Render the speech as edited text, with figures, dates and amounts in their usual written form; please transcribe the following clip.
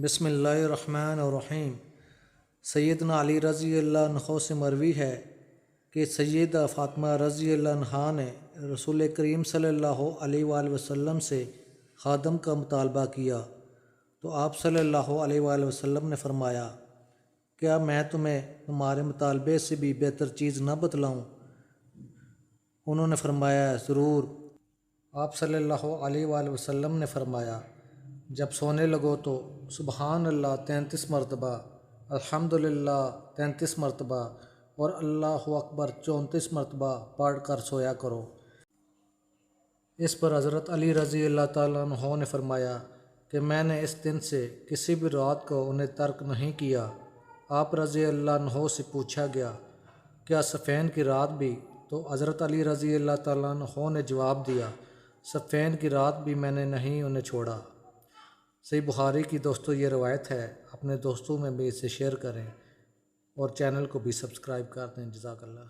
بسم اللہ الرحمن الرحیم۔ سیدنا علی رضی اللہ عنہ سے مروی ہے کہ سیدہ فاطمہ رضی اللہ عنہا نے رسول کریم صلی اللہ علیہ وآلہ وسلم سے خادم کا مطالبہ کیا تو آپ صلی اللہ علیہ وآلہ وسلم نے فرمایا، کیا میں تمہیں تمہارے مطالبے سے بھی بہتر چیز نہ بتلاؤں؟ انہوں نے فرمایا، ضرور۔ آپ صلی اللہ علیہ وآلہ وسلم نے فرمایا، جب سونے لگو تو سبحان اللہ 33 مرتبہ، الحمدللہ 33 مرتبہ اور اللہ اکبر 34 مرتبہ پڑھ کر سویا کرو۔ اس پر حضرت علی رضی اللہ تعالیٰ عنہ نے فرمایا کہ میں نے اس دن سے کسی بھی رات کو انہیں ترک نہیں کیا۔ آپ رضی اللہ عنہ سے پوچھا گیا، کیا صفین کی رات بھی؟ تو حضرت علی رضی اللہ تعالیٰ عنہ نے جواب دیا، صفین کی رات بھی میں نے نہیں انہیں چھوڑا۔ صحیح بخاری کی دوستو یہ روایت ہے، اپنے دوستوں میں بھی اسے شیئر کریں اور چینل کو بھی سبسکرائب کر دیں۔ جزاک اللہ۔